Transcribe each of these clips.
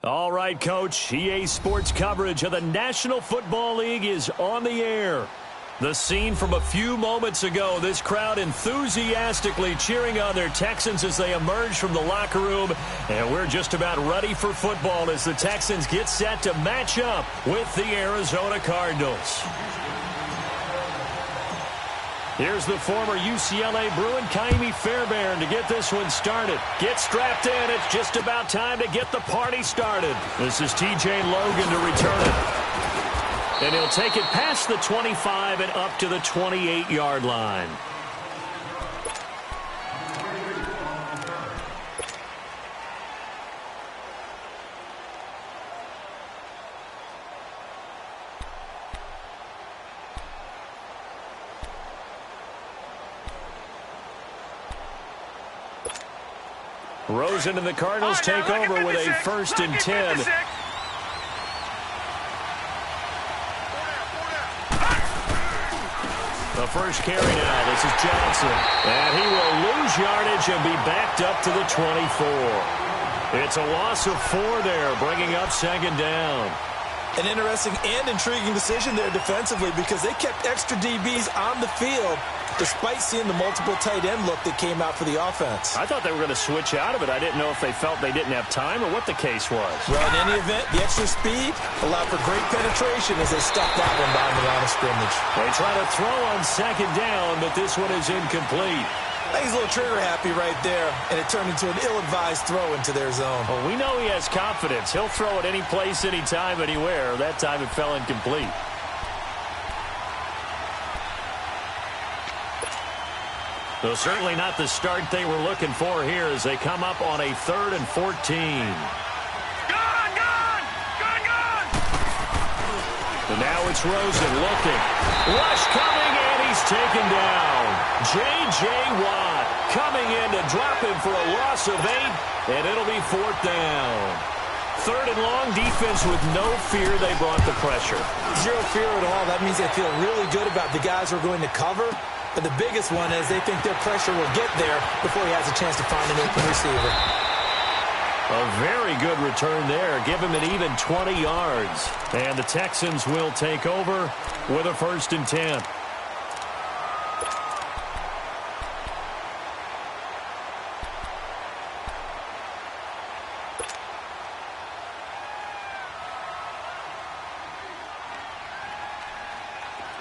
All right, Coach. EA Sports coverage of the National Football League is on the air. The scene from a few moments ago, this crowd enthusiastically cheering on their Texans as they emerge from the locker room. And we're just about ready for football as the Texans get set to match up with the Arizona Cardinals. Here's the former UCLA Bruin, Kaimi Fairbairn, to get this one started. Get strapped in. It's just about time to get the party started. This is TJ Logan to return it. And he'll take it past the 25 and up to the 28-yard line. Rosen and the Cardinals take over with a 1st and 10. The first carry now. This is Johnson. And he will lose yardage and be backed up to the 24. It's a loss of 4 there, bringing up 2nd down. An interesting and intriguing decision there defensively because they kept extra DBs on the field despite seeing the multiple tight end look that came out for the offense. I thought they were going to switch out of it. I didn't know if they felt they didn't have time or what the case was. Well, in any event, the extra speed allowed for great penetration as they stuck that one behind the line of scrimmage. They try to throw on 2nd down, but this one is incomplete. I think he's a little trigger happy right there, and it turned into an ill-advised throw into their zone. Well, we know he has confidence. He'll throw it any place, anytime, anywhere. That time it fell incomplete. So certainly not the start they were looking for here as they come up on a 3rd and 14. Gun! And now it's Rosen looking. Rush coming, and he's taken down. J.J. Watt coming in to drop him for a loss of 8, and it'll be 4th down. 3rd and long, defense with no fear. They brought the pressure. Zero fear at all. That means they feel really good about the guys who are going to cover. But the biggest one is they think their pressure will get there before he has a chance to find an open receiver. A very good return there. Give him an even 20 yards. And the Texans will take over with a 1st and 10.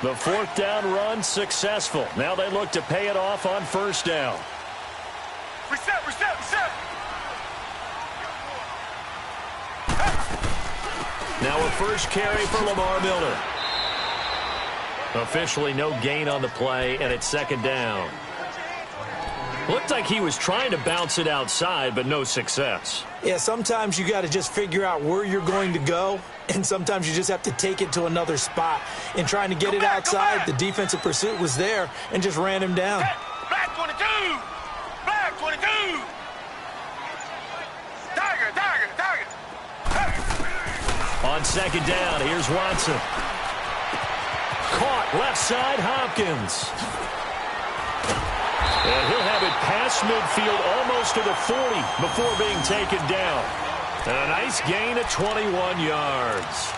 The 4th down run successful. Now they look to pay it off on 1st down. Reset! Now a first carry for Lamar Miller. Officially no gain on the play, and it's 2nd down. Looked like he was trying to bounce it outside, but no success. Yeah, sometimes you got to just figure out where you're going to go, and sometimes you just have to take it to another spot. In trying to get it outside, the defensive pursuit was there and just ran him down. Black 22! Black 22! Tiger! On 2nd down, here's Watson. Caught left side, Hopkins. And he'll have it past midfield almost to the 40 before being taken down. And a nice gain of 21 yards.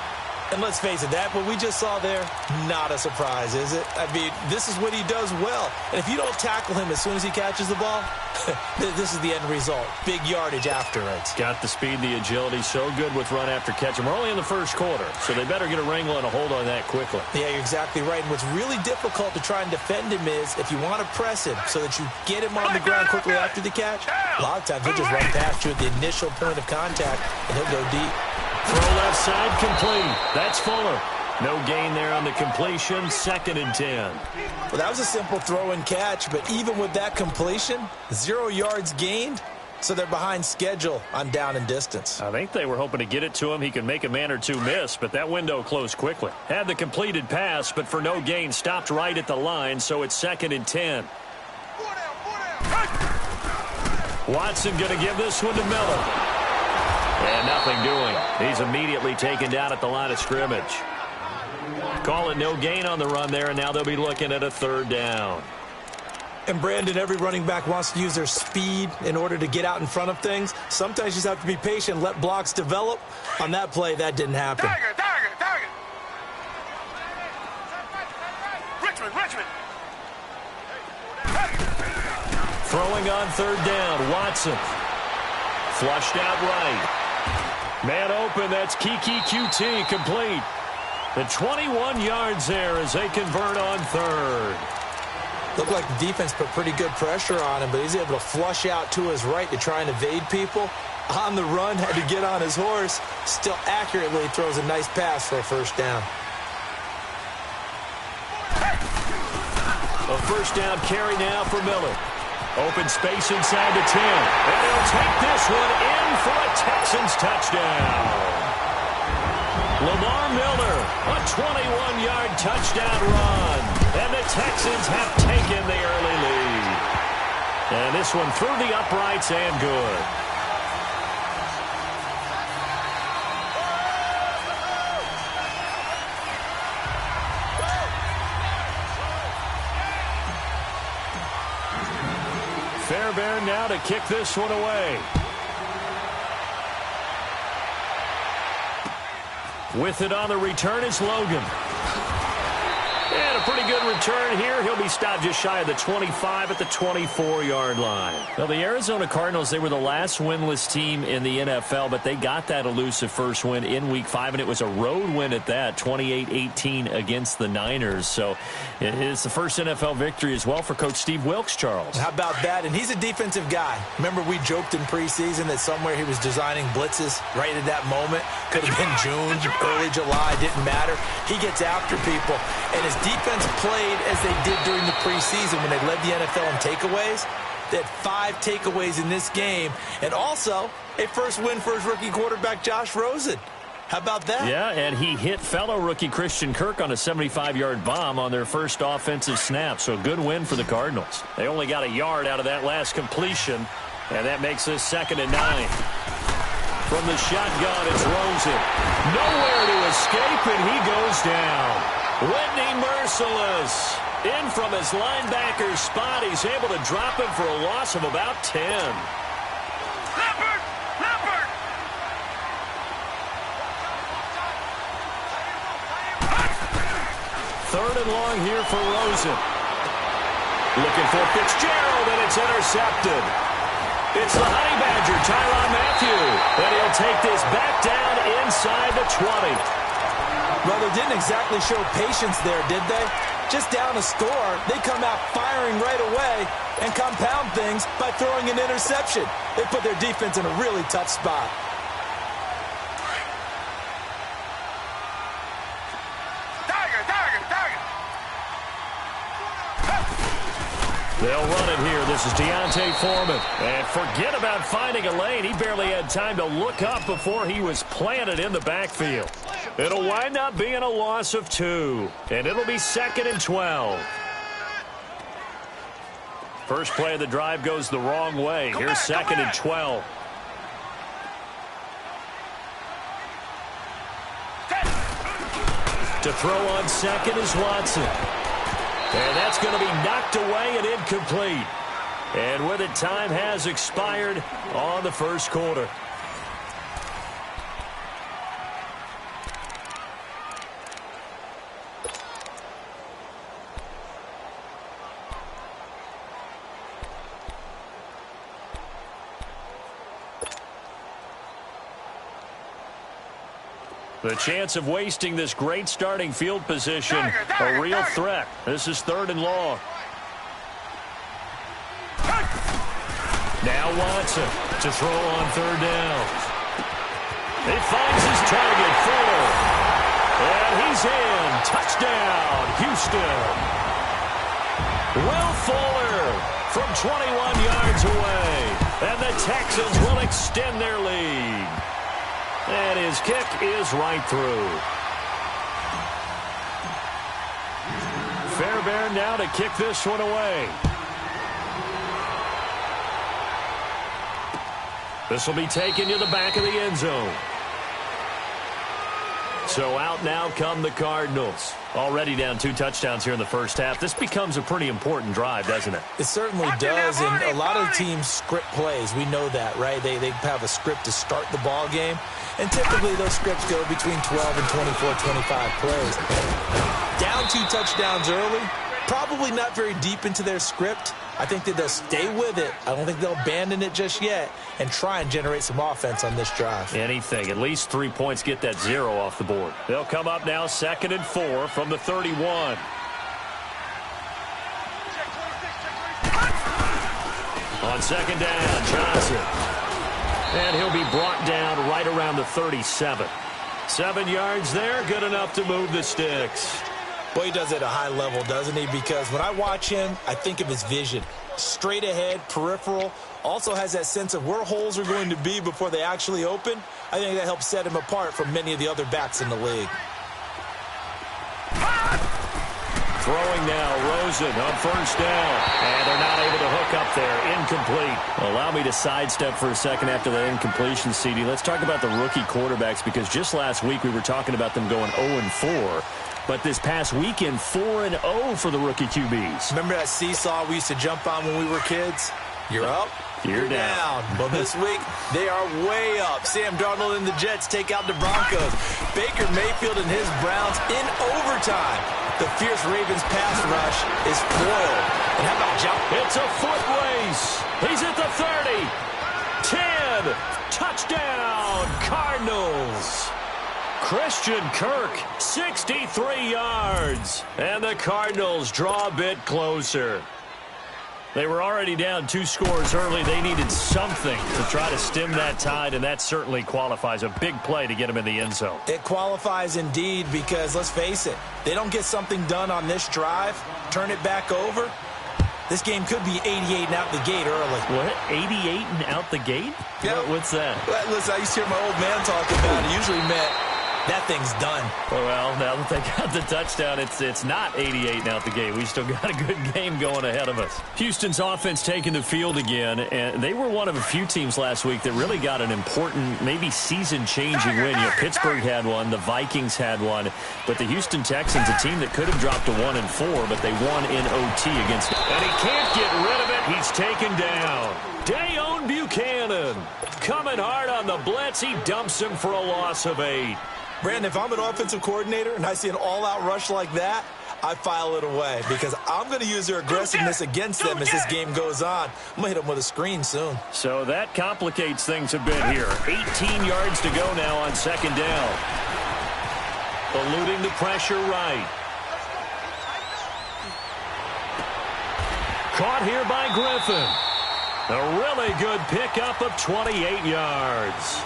And let's face it, that what we just saw there, not a surprise, is it? I mean, this is what he does well. And if you don't tackle him as soon as he catches the ball, this is the end result. Big yardage after it. Got the speed, the agility, so good with run after catch. And we're only in the 1st quarter, so they better get a wrangle and a hold on that quickly. Yeah, you're exactly right. And what's really difficult to try and defend him is if you want to press him so that you get him on the ground quickly after the catch, a lot of times he'll just run past you at the initial point of contact, and he'll go deep. Throw left side complete. That's Fuller. No gain there on the completion. 2nd and 10. Well, that was a simple throw and catch, but even with that completion, 0 yards gained, so they're behind schedule on down and distance. I think they were hoping to get it to him. He could make a man or two miss, but that window closed quickly. Had the completed pass, but for no gain, stopped right at the line, so it's 2nd and 10. Watson going to give this one to Miller. And nothing doing. He's immediately taken down at the line of scrimmage. Call it no gain on the run there, and now they'll be looking at a 3rd down. And Brandon, every running back wants to use their speed in order to get out in front of things. Sometimes you just have to be patient, let blocks develop. On that play, that didn't happen. Tiger, Tiger, Tiger. Richmond. Throwing on third down, Watson. Flushed out right. Man open, that's Kiki QT, complete. The 21 yards there as they convert on third. Looked like the defense put pretty good pressure on him, but he's able to flush out to his right to try and evade people. On the run, had to get on his horse. Still accurately throws a nice pass for a first down. A first down carry now for Miller. Open space inside the 10. And he'll take this one in for a Texans touchdown. Lamar Miller, a 21-yard touchdown run. And the Texans have taken the early lead. And this one through the uprights and good. Fairbairn now to kick this one away. With it on the return is Logan. And a pretty good return here. He'll be stopped just shy of the 25 at the 24-yard line. Well, the Arizona Cardinals, they were the last winless team in the NFL, but they got that elusive first win in Week 5, and it was a road win at that, 28-18 against the Niners. So it is the first NFL victory as well for Coach Steve Wilks, Charles. How about that? And he's a defensive guy. Remember, we joked in preseason that somewhere he was designing blitzes right at that moment. Could have been June, early July, didn't matter. He gets after people, and his defense played as they did during the preseason when they led the NFL in takeaways. They had 5 takeaways in this game, and also a first win for his rookie quarterback, Josh Rosen. How about that? Yeah, and he hit fellow rookie Christian Kirk on a 75-yard bomb on their first offensive snap, so a good win for the Cardinals. They only got a yard out of that last completion, and that makes this 2nd and 9. From the shotgun, it's Rosen. Nowhere to escape, and he goes down. Whitney Merciless in from his linebacker spot. He's able to drop him for a loss of about 10. Leopard! Third and long here for Rosen. Looking for Fitzgerald, and it's intercepted. It's the Honey Badger, Tyrann Mathieu, and he'll take this back down inside the 20. Well, they didn't exactly show patience there, did they? Just down a score, they come out firing right away and compound things by throwing an interception. They put their defense in a really tough spot. Tiger! They'll run it here. This is Deontay Foreman. And forget about finding a lane. He barely had time to look up before he was planted in the backfield. It'll wind up being a loss of 2. And it'll be 2nd and 12. First play of the drive goes the wrong way. Here's 2nd and 12. To throw on second is Watson. And that's going to be knocked away and incomplete. And with it, time has expired on the first quarter. The chance of wasting this great starting field position, a real threat. This is 3rd and long. Now Watson to throw on 3rd down. He finds his target, Fuller. And he's in. Touchdown, Houston. Will Fuller from 21 yards away. And the Texans will extend their lead. And his kick is right through. Fairbairn now to kick this one away. This will be taken to the back of the end zone. So out now come the Cardinals. Already down 2 touchdowns here in the first half. This becomes a pretty important drive, doesn't it? It certainly does, and a lot of teams script plays. We know that, right? They have a script to start the ball game, and typically those scripts go between 12 and 24, 25 plays. Down 2 touchdowns early, probably not very deep into their script. I think that they'll stay with it. I don't think they'll abandon it just yet and try and generate some offense on this drive. Anything. At least 3 points, get that 0 off the board. They'll come up now 2nd and 4 from the 31. On 2nd down, Johnson. And he'll be brought down right around the 37. 7 yards there, good enough to move the sticks. Well, he does it at a high level, doesn't he? Because when I watch him, I think of his vision. Straight ahead, peripheral, also has that sense of where holes are going to be before they actually open. I think that helps set him apart from many of the other backs in the league. Throwing now, Rosen on 1st down. And they're not able to hook up there. Incomplete. Allow me to sidestep for a second after that incompletion, CD. Let's talk about the rookie quarterbacks, because just last week we were talking about them going 0-4. But this past weekend, 4-0 for the rookie QBs. Remember that seesaw we used to jump on when we were kids? You're up, you're down. Well, this week, they are way up. Sam Darnold and the Jets take out the Broncos. Baker Mayfield and his Browns in overtime. The fierce Ravens pass rush is foiled. And how about John? It's a foot race. He's at the 30. 10. Touchdown, Cardinals. Christian Kirk, 63 yards. And the Cardinals draw a bit closer. They were already down 2 scores early. They needed something to try to stem that tide, and that certainly qualifies. A big play to get them in the end zone. It qualifies indeed, because let's face it, they don't get something done on this drive, turn it back over, this game could be 88 and out the gate early. What? 88 and out the gate? Yep. What's that? Listen, I used to hear my old man talk about it. It usually meant that thing's done. Well, now that they got the touchdown, it's not 88 and out the gate. We still got a good game going ahead of us. Houston's offense taking the field again, and they were one of a few teams last week that really got an important, maybe season-changing win. You know, Pittsburgh had one, the Vikings had one, but the Houston Texans, a team that could have dropped to 1-4, but they won in OT against them. And he can't get rid of it. He's taken down. Dayon Buchanan coming hard on the blitz. He dumps him for a loss of 8. Brandon, if I'm an offensive coordinator and I see an all-out rush like that, I file it away, because I'm going to use their aggressiveness against them as this game goes on. I'm going to hit them with a screen soon. So that complicates things a bit here. 18 yards to go now on 2nd down. Eluding the pressure right. Caught here by Griffin. A really good pickup of 28 yards.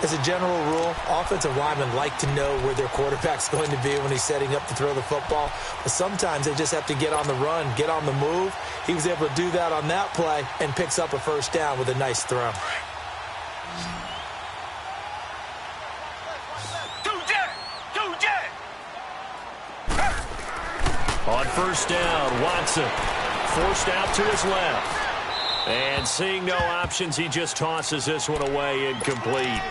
As a general rule, offensive linemen like to know where their quarterback's going to be when he's setting up to throw the football. But sometimes they just have to get on the run, get on the move. He was able to do that on that play and picks up a 1st down with a nice throw. On 1st down, Watson forced out to his left. And seeing no options, he just tosses this one away, incomplete.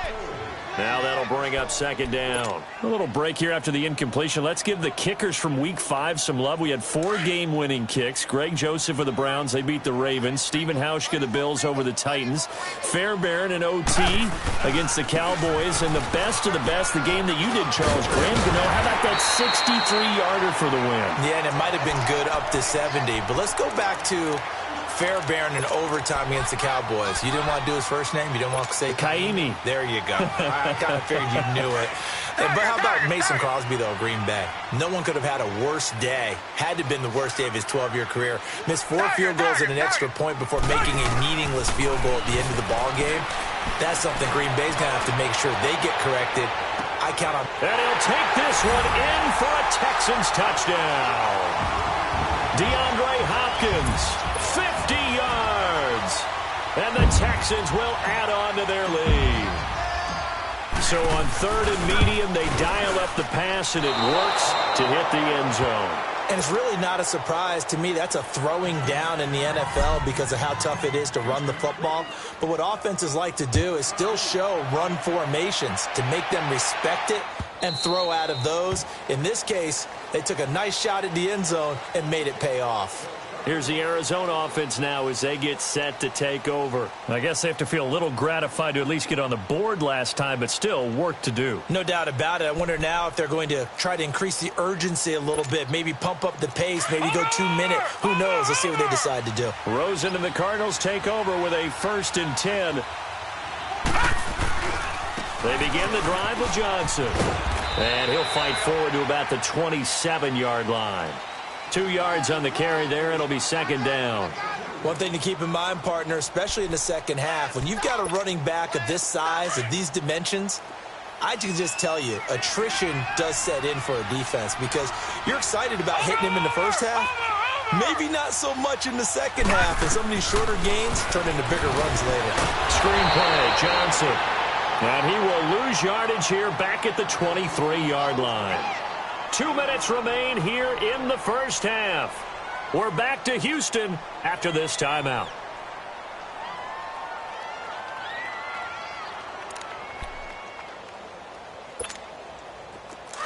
Now that'll bring up 2nd down. A little break here after the incompletion. Let's give the kickers from Week 5 some love. We had 4 game-winning kicks. Greg Joseph of the Browns, they beat the Ravens. Stephen Hauschka, the Bills, over the Titans. Fairbairn in OT against the Cowboys. And the best of the best, the game that you did, Charles Graham. How about that 63-yarder for the win? Yeah, and it might have been good up to 70. But let's go back to Fairbairn in overtime against the Cowboys. You didn't want to do his first name? You didn't want to say Kaimi? There you go. I kind of figured you knew it. But how about Mason Crosby, though, Green Bay? No one could have had a worse day. Had to have been the worst day of his 12-year career. Missed 4 field goals and an extra point before making a meaningless field goal at the end of the ball game. That's something Green Bay's going to have to make sure they get corrected. I count on. And he'll take this one in for a Texans touchdown. DeAndre Hopkins, 50 yards. And the Texans will add on to their lead. So on 3rd and medium, they dial up the pass, and it works to hit the end zone. And it's really not a surprise to me. That's a throwing down in the NFL because of how tough it is to run the football. But what offenses like to do is still show run formations to make them respect it and throw out of those. In this case, they took a nice shot at the end zone and made it pay off. Here's the Arizona offense now as they get set to take over. I guess they have to feel a little gratified to at least get on the board last time, but still work to do. No doubt about it. I wonder now if they're going to try to increase the urgency a little bit, maybe pump up the pace, maybe go 2 minute. Who knows? Let's see what they decide to do. Rosen and the Cardinals take over with a 1st and 10. They begin the drive with Johnson. And he'll fight forward to about the 27-yard line. 2 yards on the carry there. It'll be 2nd down. One thing to keep in mind, partner, especially in the second half, when you've got a running back of this size, of these dimensions, I can just tell you, attrition does set in for a defense because you're excited about hitting him in the first half. Maybe not so much in the second half, and some of these shorter gains turn into bigger runs later. Screenplay, Johnson. And he will lose yardage here back at the 23-yard line. 2 minutes remain here in the first half. We're back to Houston after this timeout.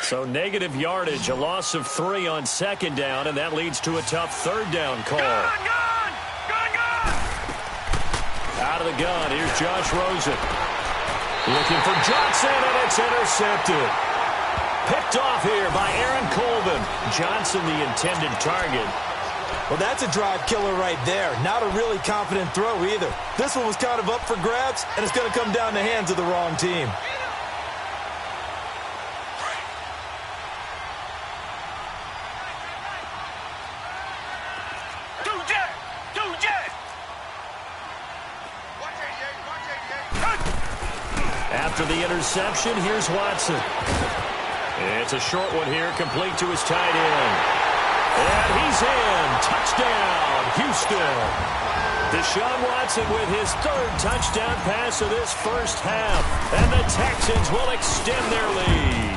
So negative yardage, a loss of 3 on 2nd down, and that leads to a tough 3rd down call. Gun! Out of the gun, here's Josh Rosen. Looking for Johnson, and it's intercepted. Picked off here by Aaron Colvin. Johnson, the intended target. Well, that's a drive killer right there. Not a really confident throw either. This one was kind of up for grabs, and it's going to come down the hands of the wrong team. After the interception, here's Watson. It's a short one here, complete to his tight end. And he's in. Touchdown, Houston. Deshaun Watson with his 3rd touchdown pass of this first half. And the Texans will extend their lead.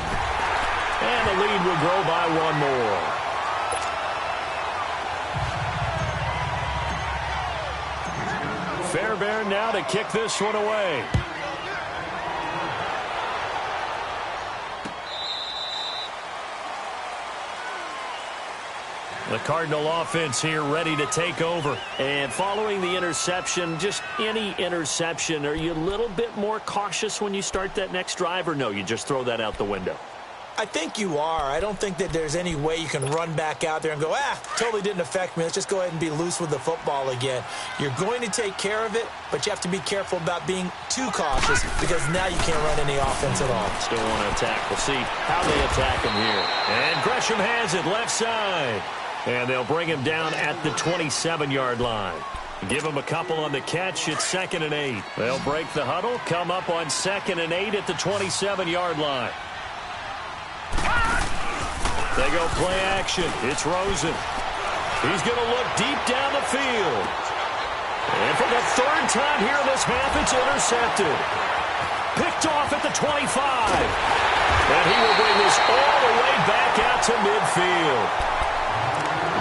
And the lead will grow by 1 more. Fairbairn now to kick this one away. The Cardinal offense here ready to take over. And following the interception, just any interception, are you a little bit more cautious when you start that next drive, or no, you just throw that out the window? I think you are. I don't think that there's any way you can run back out there and go, totally didn't affect me. Let's just go ahead and be loose with the football again. You're going to take care of it, but you have to be careful about being too cautious because now you can't run any offense at all. Still want to attack. We'll see how they attack him here. And Gresham has it left side. And they'll bring him down at the 27-yard line. Give him a couple on the catch. It's 2nd and 8. They'll break the huddle, come up on 2nd and 8 at the 27-yard line. They go play action. It's Rosen. He's going to look deep down the field. And for the 3rd time here in this half, it's intercepted. Picked off at the 25. And he will bring this all the way back out to midfield.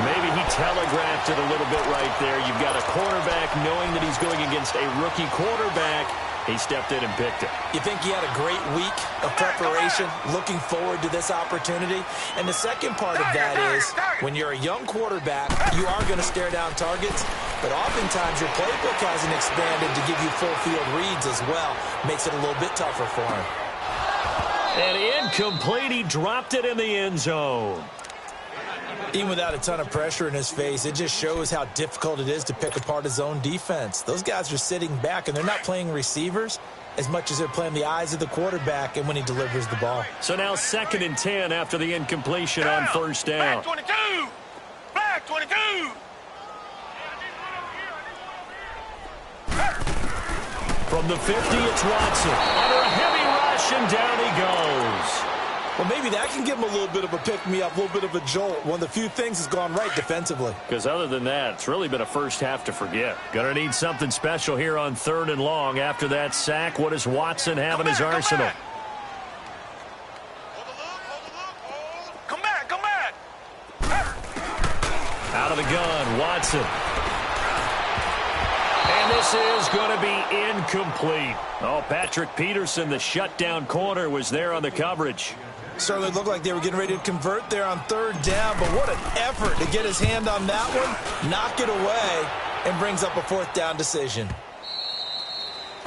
Maybe he telegraphed it a little bit right there. You've got a quarterback knowing that he's going against a rookie quarterback. He stepped in and picked it. You think he had a great week of preparation, looking forward to this opportunity? And the second part of that is when you're a young quarterback, you are going to stare down targets, but oftentimes your playbook hasn't expanded to give you full field reads as well. Makes it a little bit tougher for him. And incomplete. He dropped it in the end zone. Even without a ton of pressure in his face, it just shows how difficult it is to pick apart his own defense. Those guys are sitting back, and they're not playing receivers as much as they're playing the eyes of the quarterback and when he delivers the ball. So now 2nd and 10 after the incompletion on 1st down. Flag 22! Flag 22! From the 50, it's Watson. Under a heavy rush, and down he goes. Well, maybe that can give him a little bit of a pick-me-up, a little bit of a jolt. One of the few things has gone right defensively. Because other than that, it's really been a first half to forget. Going to need something special here on 3rd and long. After that sack, what does Watson have in his arsenal? Come back! Out of the gun, Watson. And this is going to be incomplete. Oh, Patrick Peterson, the shutdown corner, was there on the coverage. Certainly looked like they were getting ready to convert there on third down, but what an effort to get his hand on that one, knock it away, and brings up a fourth down decision.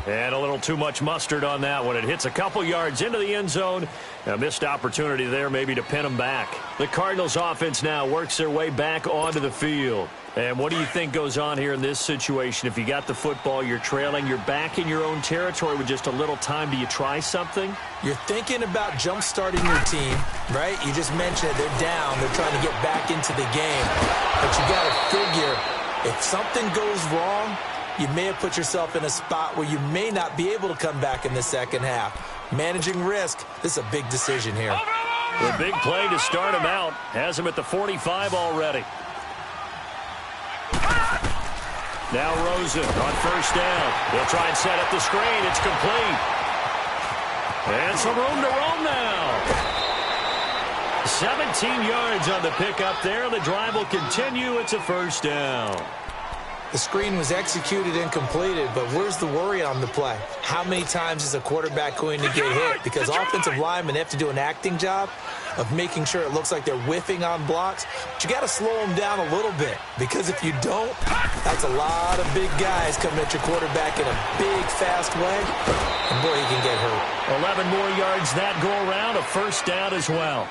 And a little too much mustard on that one. It hits a couple yards into the end zone. A missed opportunity there maybe to pin them back. The Cardinals offense now works their way back onto the field. And what do you think goes on here in this situation? If you got the football, you're trailing, you're back in your own territory with just a little time. Do you try something? You're thinking about jump-starting your team, right? You just mentioned it. They're down. They're trying to get back into the game. But you got to figure if something goes wrong, you may have put yourself in a spot where you may not be able to come back in the second half. Managing risk, this is a big decision here. The big play to start him out has him at the 45 already. Now Rosen on first down. He'll try and set up the screen. It's complete. And some room to roam now. 17 yards on the pickup there. The drive will continue. It's a first down. The screen was executed and completed, but where's the worry on the play? How many times is a quarterback going to get hit? Because offensive linemen have to do an acting job of making sure it looks like they're whiffing on blocks. But you got to slow them down a little bit, because if you don't, that's a lot of big guys coming at your quarterback in a big, fast way. And boy, he can get hurt. 11 more yards that go around, a first down as well.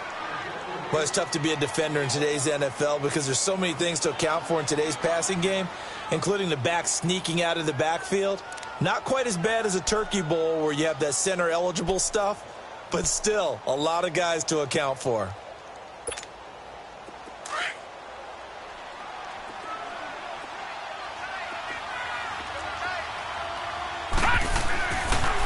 Well, it's tough to be a defender in today's NFL because there's so many things to account for in today's passing game, including the back sneaking out of the backfield. Not quite as bad as a turkey bowl where you have that center-eligible stuff, but still a lot of guys to account for.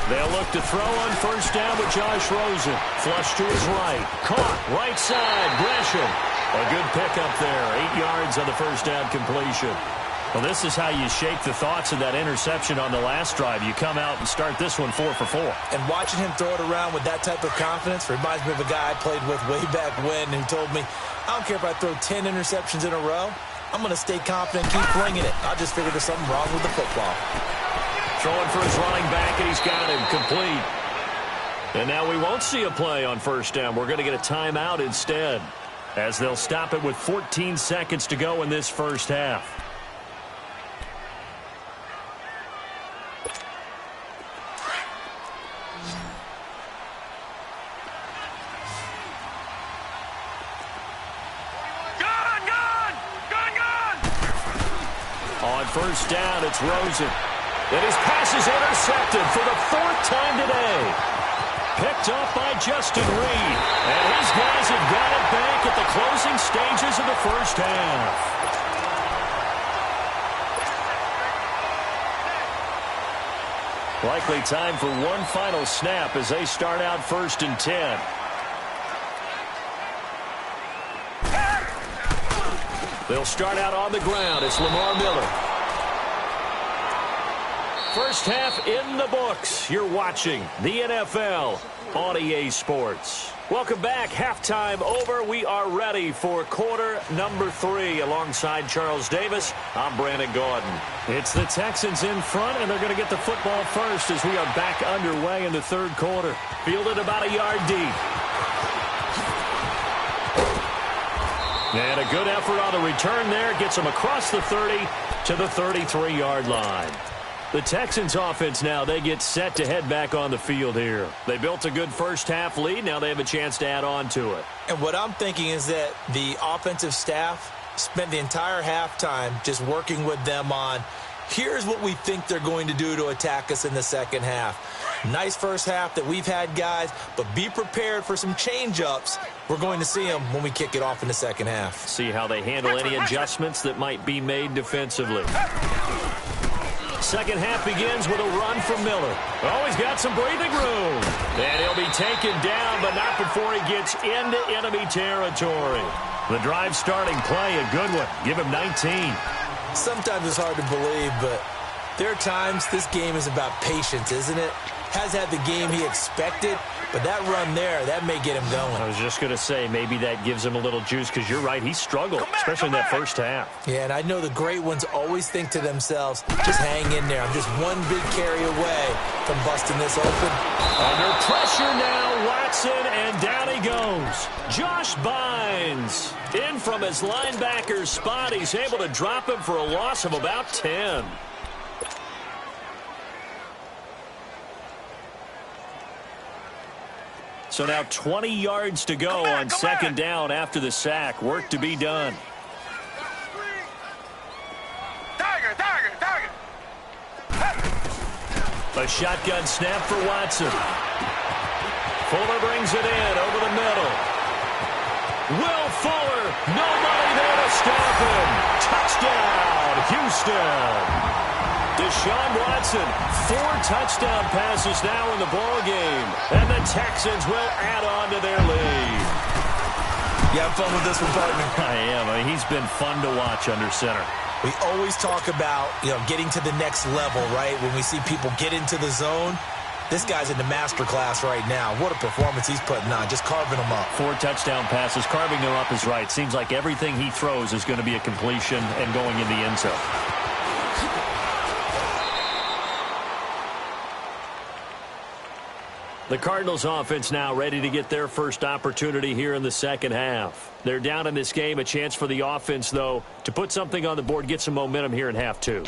They'll look to throw on first down with Josh Rosen. Flush to his right. Caught. Right side. Gresham. A good pickup there. 8 yards on the first down completion. Well, this is how you shake the thoughts of that interception on the last drive. You come out and start this one 4 for 4. And watching him throw it around with that type of confidence reminds me of a guy I played with way back when who told me, I don't care if I throw 10 interceptions in a row. I'm going to stay confident and keep flinging it. I just figured there's something wrong with the football. Throwing for his running back, and he's got him complete. And now we won't see a play on first down. We're going to get a timeout instead, as they'll stop it with 14 seconds to go in this first half. On first down, it's Rosen. And his pass is intercepted for the 4th time today. Picked up by Justin Reed. And his guys have got it back at the closing stages of the first half. Likely time for one final snap as they start out 1st and 10. They'll start out on the ground. It's Lamar Miller. First half in the books. You're watching the NFL on EA Sports. Welcome back. Halftime over. We are ready for quarter number 3. Alongside Charles Davis, I'm Brandon Gaudin. It's the Texans in front, and they're going to get the football first as we are back underway in the 3rd quarter. Fielded about a yard deep. And a good effort on the return there. Gets them across the 30 to the 33-yard line. The Texans offense now, they get set to head back on the field here. They built a good first half lead. Now they have a chance to add on to it. And what I'm thinking is that the offensive staff spent the entire halftime just working with them on, here's what we think they're going to do to attack us in the second half. Nice first half that we've had, guys, but be prepared for some change-ups. We're going to see them when we kick it off in the second half. See how they handle any adjustments that might be made defensively. Second half begins with a run from Miller. Oh, he's got some breathing room. And he'll be taken down, but not before he gets into enemy territory. The drive starting play, a good one. Give him 19. Sometimes it's hard to believe, but There are times this game is about patience, isn't it? Has had the game he expected, but that run there, that may get him going. I was just going to say, maybe that gives him a little juice, because you're right, he struggled, especially in that first half. Yeah, and I know the great ones always think to themselves, just hang in there. I'm just one big carry away from busting this open. Under pressure now, Watson, and down he goes. Josh Bynes in from his linebacker spot. He's able to drop him for a loss of about 10. So now 20 yards to go on second down after the sack. Work to be done. Tiger, tiger, tiger. A shotgun snap for Watson. Fuller brings it in over the middle. Will Fuller, nobody there to stop him. Touchdown, Houston. Deshaun Watson, 4 touchdown passes now in the ballgame. And the Texans will add on to their lead. You have fun with this one, partner? I am. I mean, he's been fun to watch under center. We always talk about, getting to the next level, right? When we see people get into the zone, this guy's in the master class right now. What a performance he's putting on, just carving them up. 4 touchdown passes, carving them up is right. Seems like everything he throws is going to be a completion and going in the end zone. The Cardinals offense now ready to get their first opportunity here in the second half. They're down in this game. A chance for the offense, though, to put something on the board, get some momentum here in half 2.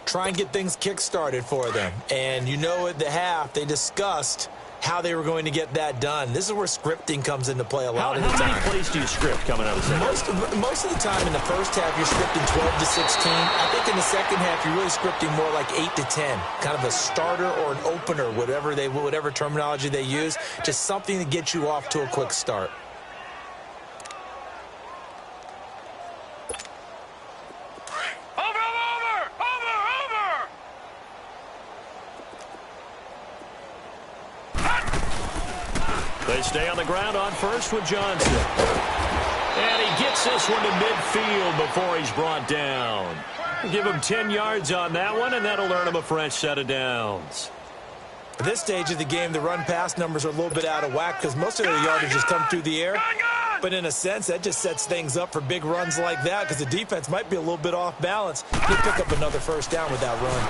Try and get things kick-started for them. And at the half, they discussed how they were going to get that done. This is where scripting comes into play a lot of the time. How many plays do you script coming out of the second? Most of the time in the first half, you're scripting 12 to 16. I think in the second half, you're really scripting more like 8 to 10. Kind of a starter or an opener, whatever terminology they use. Just something to get you off to a quick start. They stay on the ground on first with Johnson. And he gets this one to midfield before he's brought down. Give him 10 yards on that one, and that'll earn him a fresh set of downs. At this stage of the game, the run-pass numbers are a little bit out of whack because most of their yardage has come through the air. But in a sense, that just sets things up for big runs like that because the defense might be a little bit off balance. He'll pick up another first down with that run.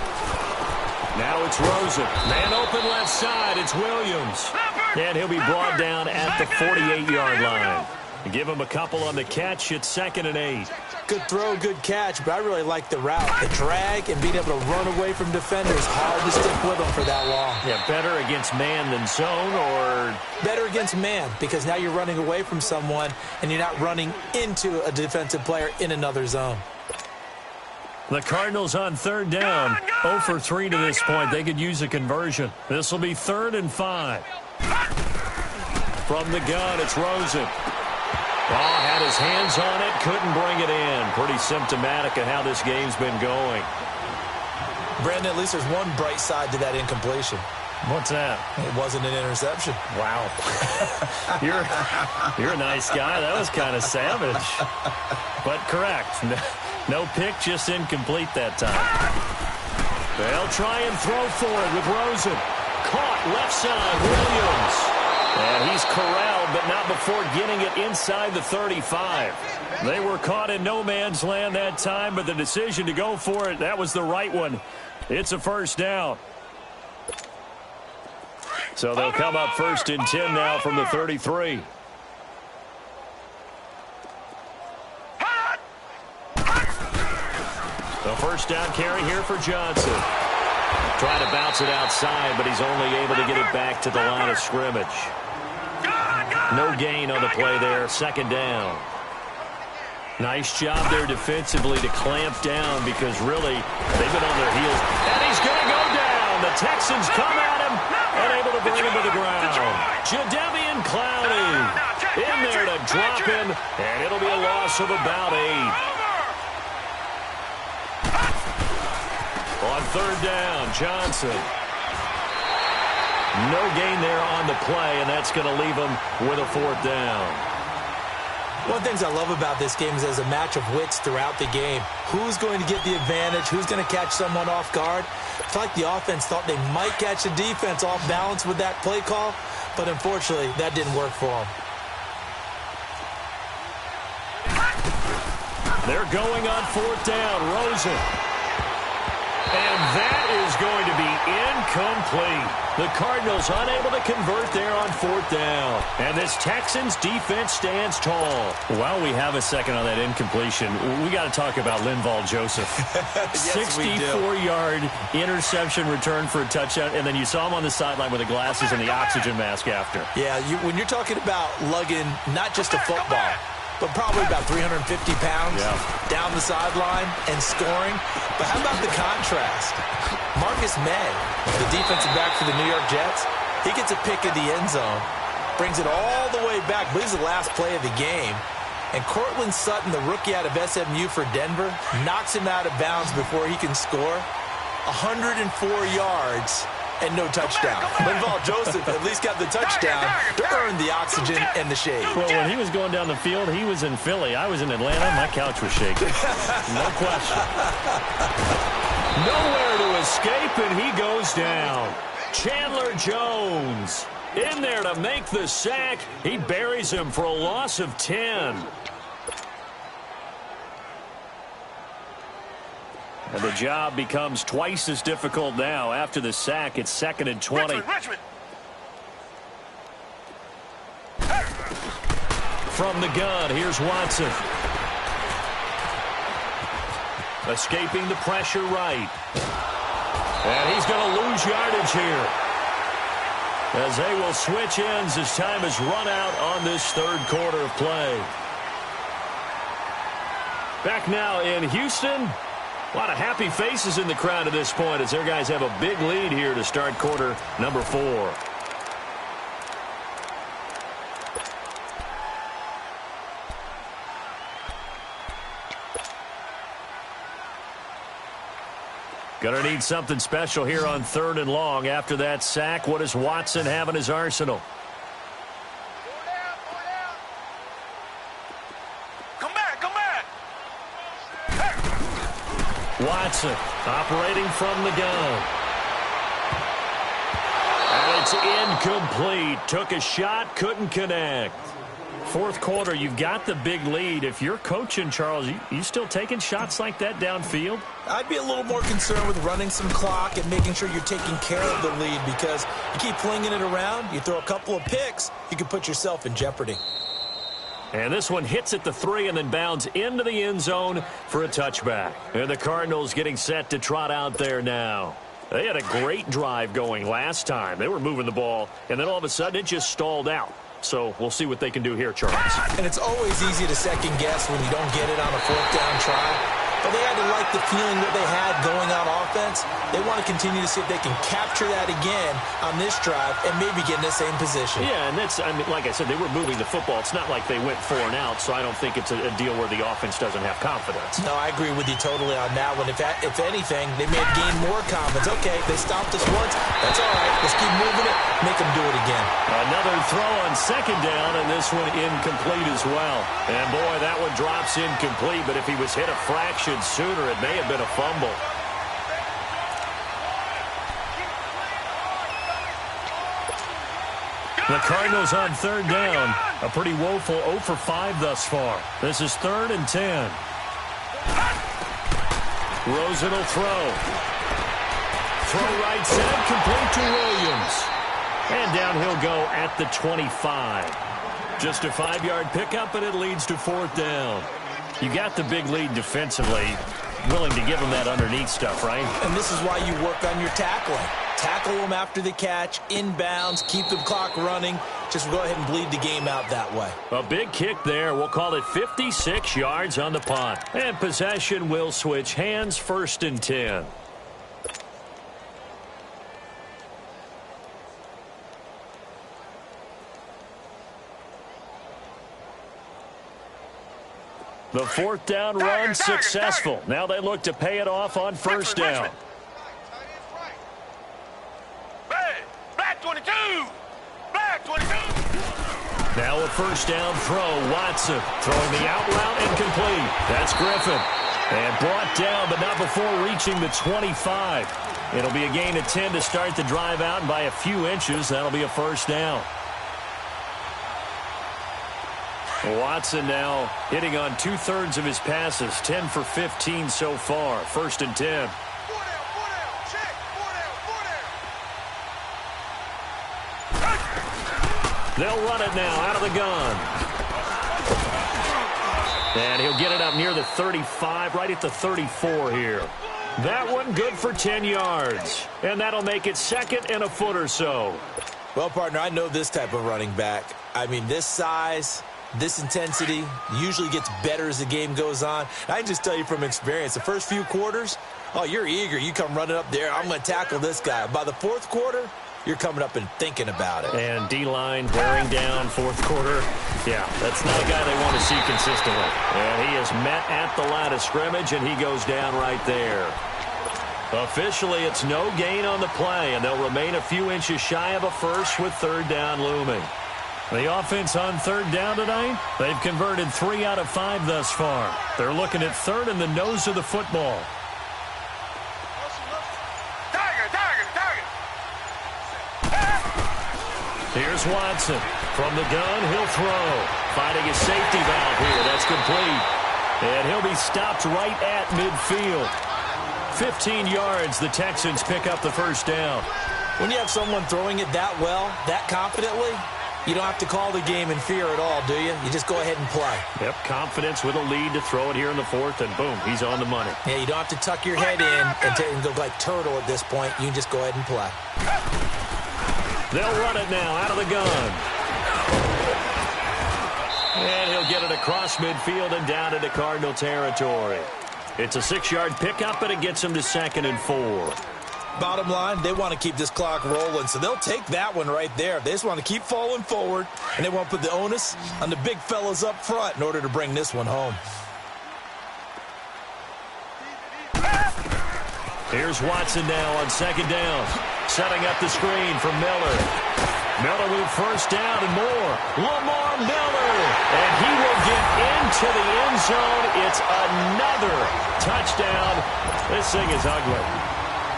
Now it's Rosen. Man open left side. It's Williams. And he'll be brought down at the 48-yard line. Give him a couple on the catch. It's 2nd and 8. Good throw, good catch, but I really like the route. The drag and being able to run away from defenders. Hard to stick with them for that long. Yeah, better against man than zone, or? Better against man, because now you're running away from someone and you're not running into a defensive player in another zone. The Cardinals on 3rd down. 0 for 3 to this point. They could use a conversion. This will be 3rd and 5. From the gun, it's Rosen. Had his hands on it, couldn't bring it in. Pretty symptomatic of how this game's been going. Brandon, at least there's one bright side to that incompletion. What's that? It wasn't an interception. Wow. You're a nice guy. That was kind of savage. But correct. No pick, just incomplete that time. They'll try and throw for it with Rosen. Caught left side, Williams. And he's corralled, but not before getting it inside the 35. They were caught in no man's land that time, but the decision to go for it, that was the right one. It's a first down. So they'll come up 1st and 10 now from the 33. The first down carry here for Johnson. Trying to bounce it outside, but he's only able to get it back to the line of scrimmage. No gain on the play there. 2nd down. Nice job there defensively to clamp down because really they've been on their heels. And he's going to go down. The Texans come at him and able to bring him to the ground. Jadeveon Clowney in there to drop him, and it'll be a loss of about 8. On 3rd down, Johnson. No gain there on the play, and that's going to leave him with a 4th down. One of the things I love about this game is there's a match of wits throughout the game. Who's going to get the advantage? Who's going to catch someone off guard? It's like the offense thought they might catch the defense off balance with that play call, but unfortunately, that didn't work for them. They're going on fourth down. Rosen. And that is going to be incomplete. The Cardinals unable to convert there on fourth down. And this Texans defense stands tall. While we have a second on that incompletion, we got to talk about Linval Joseph. Yes, 64-yard interception return for a touchdown, and then you saw him on the sideline with the glasses and the oxygen mask after. Yeah, when you're talking about lugging not just a football, but probably about 350 pounds down the sideline and scoring. But how about the contrast? Marcus May, the defensive back for the New York Jets, he gets a pick in the end zone, brings it all the way back, believes the last play of the game. And Cortland Sutton, the rookie out of SMU for Denver, knocks him out of bounds before he can score. 104 yards and no touchdown. Linval Joseph at least got the touchdown to earn the oxygen and the shade. Well, when he was going down the field, he was in Philly. I was in Atlanta. My couch was shaking. No question. Nowhere to escape, and he goes down. Chandler Jones in there to make the sack. He buries him for a loss of 10. And the job becomes twice as difficult now. After the sack, it's 2nd and 20. Richmond. From the gun, here's Watson. Escaping the pressure right. And he's going to lose yardage here, as they will switch ends as time has run out on this third quarter of play. Back now in Houston. A lot of happy faces in the crowd at this point as their guys have a big lead here to start quarter number 4. Gonna need something special here on 3rd and long. After that sack, what does Watson have in his arsenal? Come back, come back. Watson operating from the gun. And it's incomplete. Took a shot, couldn't connect. Fourth quarter, you've got the big lead. If you're coaching, Charles, you still taking shots like that downfield? I'd be a little more concerned with running some clock and making sure you're taking care of the lead, because you keep flinging it around, you throw a couple of picks, you can put yourself in jeopardy. And this one hits at the 3 and then bounds into the end zone for a touchback. And the Cardinals getting set to trot out there now. They had a great drive going last time. They were moving the ball, and then all of a sudden it just stalled out. So we'll see what they can do here, Charles. And it's always easy to second guess when you don't get it on a 4th down try. But they had to like the feeling that they had going on offense. They want to continue to see if they can capture that again on this drive and maybe get in the same position. Yeah, and that's, I mean, like I said, they were moving the football. It's not like they went 4 and out, so I don't think it's a deal where the offense doesn't have confidence. No, I agree with you totally on that one. If anything, they may have gained more confidence. Okay, they stopped us once. That's all right. Let's keep moving it. Make them do it again. Another throw on 2nd down, and this one incomplete as well. And, boy, that one drops incomplete, but if he was hit a fraction sooner, it may have been a fumble. The Cardinals on 3rd down. A pretty woeful 0 for 5 thus far. This is 3rd and 10. Rosen will throw. Throw right side, complete to Williams. And down he'll go at the 25. Just a 5-yard pickup, and it leads to 4th down. You got the big lead defensively. Willing to give them that underneath stuff, right? And this is why you work on your tackling. Tackle them after the catch, inbounds, keep the clock running. Just go ahead and bleed the game out that way. A big kick there. We'll call it 56 yards on the punt. And possession will switch hands, 1st and 10. The 4th down run successful. Now they look to pay it off on 1st down. Black 22. Black 22. Now a first down throw. Watson throwing the out route incomplete. That's Griffin. And brought down, but not before reaching the 25. It'll be a gain of 10 to start the drive out, and by a few inches, that'll be a first down. Watson now hitting on 2/3 of his passes, 10 for 15 so far. First and 10. They'll run it now out of the gun. And he'll get it up near the 35, right at the 34 here. That one good for 10 yards. And that'll make it second and a foot or so. Well, partner, I know this type of running back. I mean, this size, this intensity usually gets better as the game goes on. I can just tell you from experience, the first few quarters, oh, you're eager. You come running up there, I'm going to tackle this guy. By the fourth quarter, you're coming up and thinking about it. And D-line wearing down fourth quarter. Yeah, that's not a guy they want to see consistently. And he is met at the line of scrimmage, and he goes down right there. Officially, it's no gain on the play, and they'll remain a few inches shy of a first with third down looming. The offense on third down tonight, they've converted 3 out of 5 thus far. They're looking at third in the nose of the football. Here's Watson. From the gun, he'll throw. Finding his safety valve here. That's complete. And he'll be stopped right at midfield. 15 yards, the Texans pick up the first down. When you have someone throwing it that well, that confidently, you don't have to call the game in fear at all, do you? You just go ahead and play. Yep, confidence with a lead to throw it here in the fourth, and boom, he's on the money. Yeah, you don't have to tuck your head in and go like turtle at this point. You can just go ahead and play. They'll run it now out of the gun. And he'll get it across midfield and down into Cardinal territory. It's a 6-yard pickup, and it gets him to 2nd and 4. Bottom line, they want to keep this clock rolling, so they'll take that one right there. They just want to keep falling forward, and they want to put the onus on the big fellas up front in order to bring this one home. Here's Watson now on 2nd down. Setting up the screen for Miller. Miller with first down and more. Lamar Miller. And he will get into the end zone. It's another touchdown. This thing is ugly.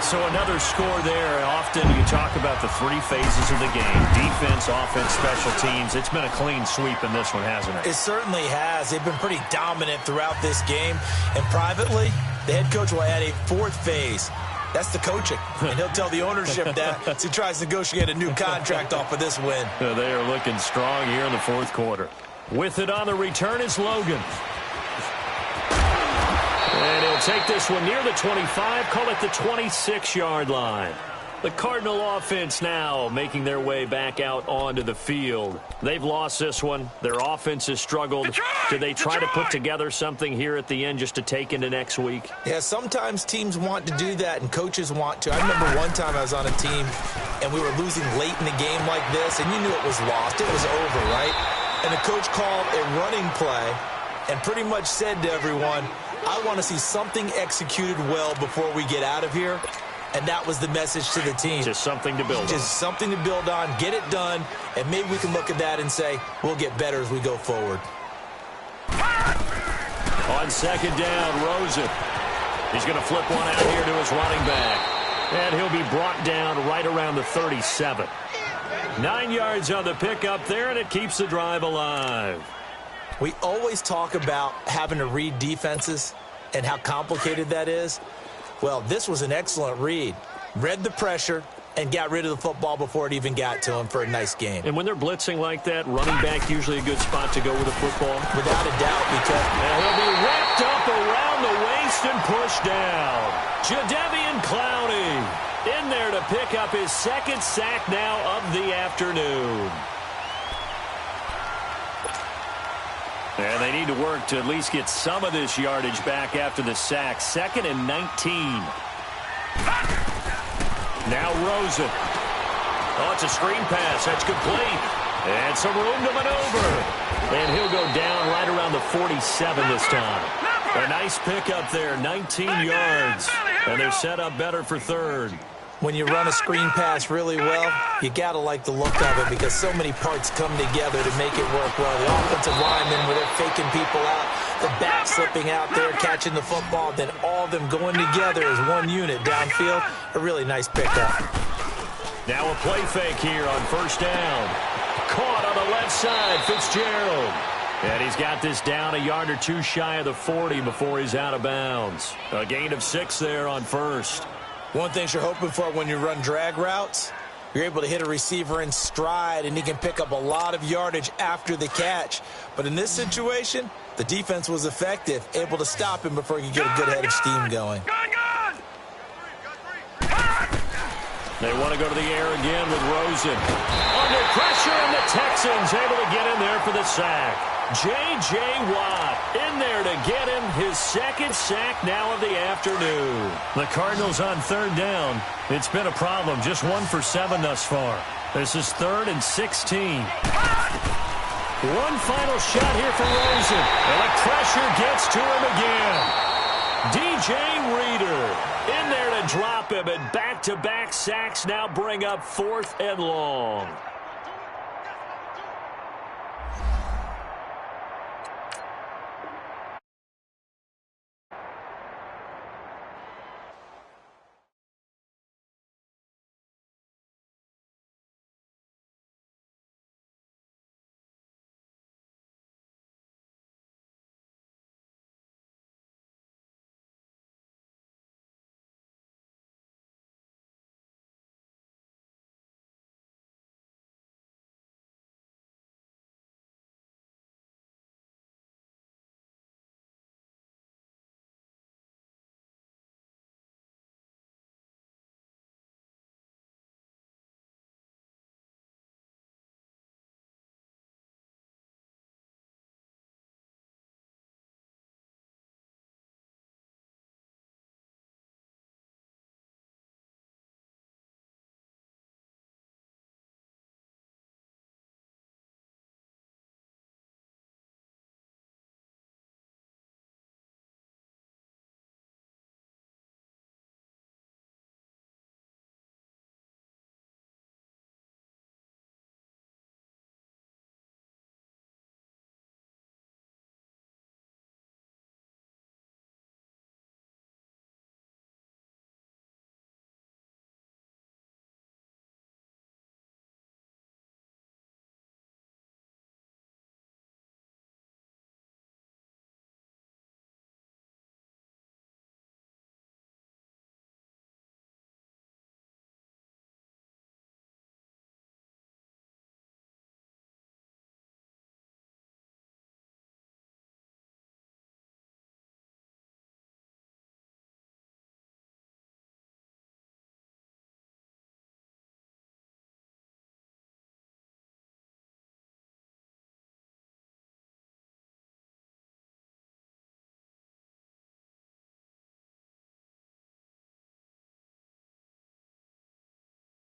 So another score there. Often you talk about the 3 phases of the game. Defense, offense, special teams. It's been a clean sweep in this one, hasn't it? It certainly has. They've been pretty dominant throughout this game. And privately, the head coach will add a 4th phase. That's the coaching. And he'll tell the ownership that as he tries to negotiate a new contract off of this win. They are looking strong here in the fourth quarter. With it on the return is Logan. And he'll take this one near the 25, call it the 26-yard line. The Cardinal offense now making their way back out onto the field. They've lost this one. Their offense has struggled. Do they try to put together something here at the end just to take into next week? Yeah, sometimes teams want to do that and coaches want to. I remember one time I was on a team and we were losing late in the game like this, and you knew it was lost. It was over, right? And the coach called a running play and pretty much said to everyone, I want to see something executed well before we get out of here. And that was the message to the team. Just something to build on. Just something to build on, get it done, and maybe we can look at that and say, we'll get better as we go forward. On 2nd down, Rosen. He's going to flip one out here to his running back. And he'll be brought down right around the 37. 9 yards on the pickup there, and it keeps the drive alive. We always talk about having to read defenses and how complicated that is. Well, this was an excellent read. Read the pressure and got rid of the football before it even got to him for a nice game. And when they're blitzing like that, running back usually a good spot to go with the football. Without a doubt, because and he'll be wrapped up around the waist and pushed down. Jadeveon Clowney in there to pick up his 2nd sack now of the afternoon. And they need to work to at least get some of this yardage back after the sack. 2nd and 19. Now Rosen. Oh, it's a screen pass. That's complete. And some room to maneuver. And he'll go down right around the 47 this time. A nice pickup there, 19 yards. And they're set up better for third. When you run a screen pass really well, you got to like the look of it because so many parts come together to make it work well. The offensive linemen, where they're faking people out, the back slipping out there, catching the football, then all of them going together as one unit downfield. A really nice pickup. Now a play fake here on first down. Caught on the left side, Fitzgerald. And he's got this down a yard or two shy of the 40 before he's out of bounds. A gain of 6 there on first. One thing you're hoping for when you run drag routes, you're able to hit a receiver in stride, and he can pick up a lot of yardage after the catch. But in this situation, the defense was effective, able to stop him before he could get a good head of steam going. They want to go to the air again with Rosen. Under pressure, and the Texans able to get in there for the sack. J.J. Watt in there to get him his second sack now of the afternoon. The Cardinals on third down. It's been a problem. Just 1 for 7 thus far. This is 3rd and 16. One final shot here for Rosen. And the pressure gets to him again. DJ Reader in there to drop him, and back-to-back sacks now bring up 4th and long.